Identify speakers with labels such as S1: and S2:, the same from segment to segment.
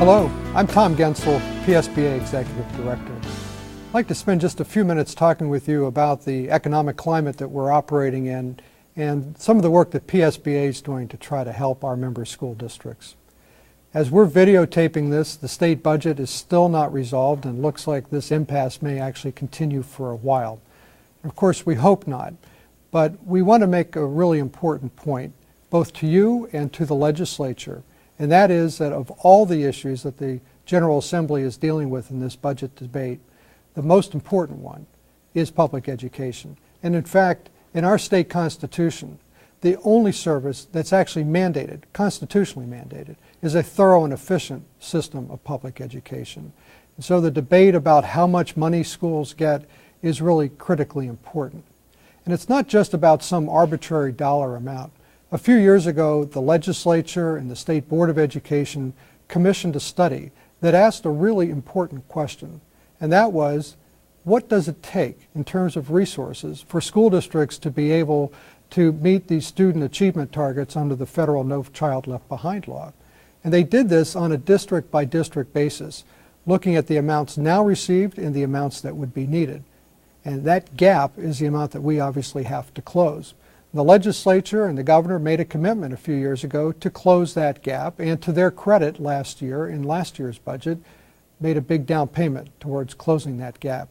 S1: Hello, I'm Tom Gensel, PSBA Executive Director. I'd like to spend just a few minutes talking with you about the economic climate that we're operating in and some of the work that PSBA is doing to try to help our member school districts. As we're videotaping this, the state budget is still not resolved and looks like this impasse may actually continue for a while. Of course, we hope not, but we want to make a really important point, both to you and to the legislature, and that is that of all the issues that the General Assembly is dealing with in this budget debate, the most important one is public education. And in fact, in our state constitution, the only service that's actually mandated, constitutionally mandated, is a thorough and efficient system of public education. And so the debate about how much money schools get is really critically important. And it's not just about some arbitrary dollar amount. A few years ago, the legislature and the State Board of Education commissioned a study that asked a really important question, and that was, what does it take in terms of resources for school districts to be able to meet these student achievement targets under the federal No Child Left Behind law? And they did this on a district-by-district basis, looking at the amounts now received and the amounts that would be needed. And that gap is the amount that we obviously have to close. The legislature and the governor made a commitment a few years ago to close that gap, and to their credit last year, in last year's budget, made a big down payment towards closing that gap.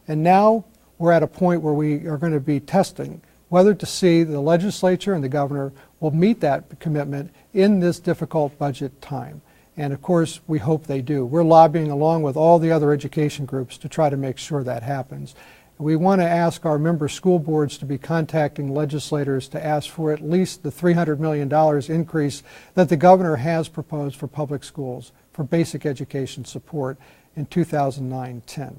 S1: And now we're at a point where we are going to be testing whether to see the legislature and the governor will meet that commitment in this difficult budget time. And of course, we hope they do. We're lobbying along with all the other education groups to try to make sure that happens. We want to ask our member school boards to be contacting legislators to ask for at least the $300 million increase that the governor has proposed for public schools for basic education support in 2009-10.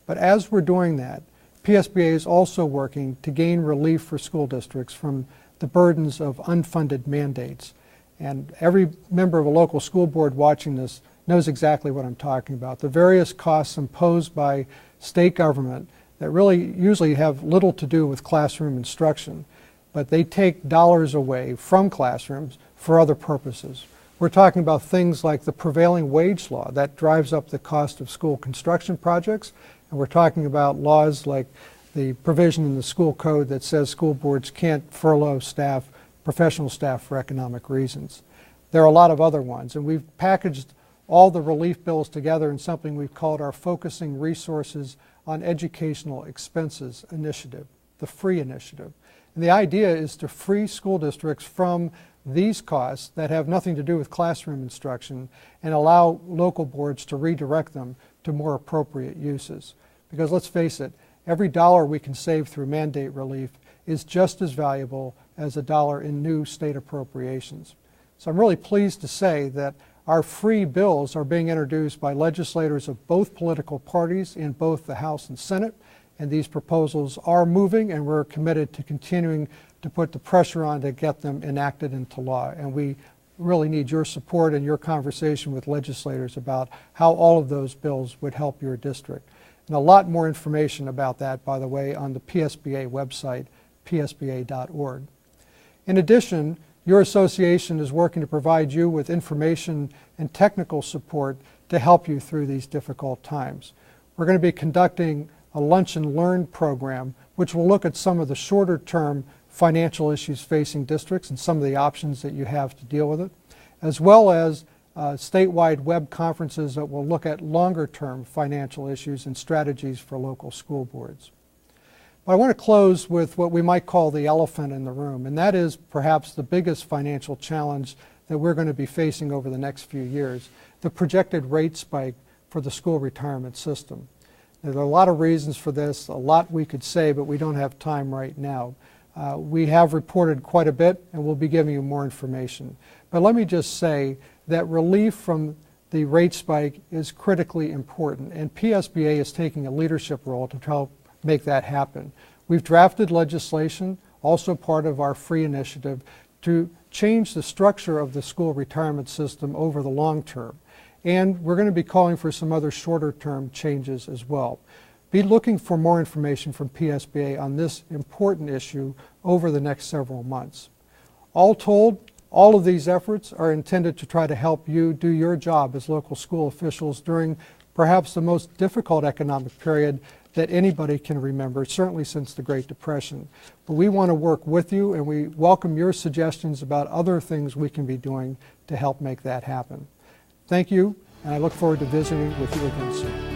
S1: But as we're doing that, PSBA is also working to gain relief for school districts from the burdens of unfunded mandates. And every member of a local school board watching this knows exactly what I'm talking about. The various costs imposed by state government that really usually have little to do with classroom instruction, but they take dollars away from classrooms for other purposes. We're talking about things like the prevailing wage law that drives up the cost of school construction projects, and we're talking about laws like the provision in the school code that says school boards can't furlough staff, professional staff, for economic reasons. There are a lot of other ones, and we've packaged all the relief bills together in something we've called our Focusing Resources on Educational Expenses Initiative, the FREE initiative. And the idea is to free school districts from these costs that have nothing to do with classroom instruction and allow local boards to redirect them to more appropriate uses. Because let's face it, every dollar we can save through mandate relief is just as valuable as a dollar in new state appropriations. So I'm really pleased to say that our free bills are being introduced by legislators of both political parties in both the House and Senate, and these proposals are moving, and we're committed to continuing to put the pressure on to get them enacted into law. And we really need your support and your conversation with legislators about how all of those bills would help your district. And a lot more information about that, by the way, on the PSBA website, psba.org. In addition, your association is working to provide you with information and technical support to help you through these difficult times. We're going to be conducting a Lunch and Learn program, which will look at some of the shorter-term financial issues facing districts and some of the options that you have to deal with it, as well as statewide web conferences that will look at longer-term financial issues and strategies for local school boards. But I want to close with what we might call the elephant in the room, and that is perhaps the biggest financial challenge that we're going to be facing over the next few years, the projected rate spike for the school retirement system. There are a lot of reasons for this, a lot we could say, but we don't have time right now. We have reported quite a bit, and we'll be giving you more information. But let me just say that relief from the rate spike is critically important, and PSBA is taking a leadership role to help make that happen. We've drafted legislation, also part of our FREE initiative, to change the structure of the school retirement system over the long term. And we're going to be calling for some other shorter term changes as well. Be looking for more information from PSBA on this important issue over the next several months. All told, All of these efforts are intended to try to help you do your job as local school officials during perhaps the most difficult economic period that anybody can remember, certainly since the Great Depression. But we want to work with you, and we welcome your suggestions about other things we can be doing to help make that happen. Thank you, and I look forward to visiting with you again soon.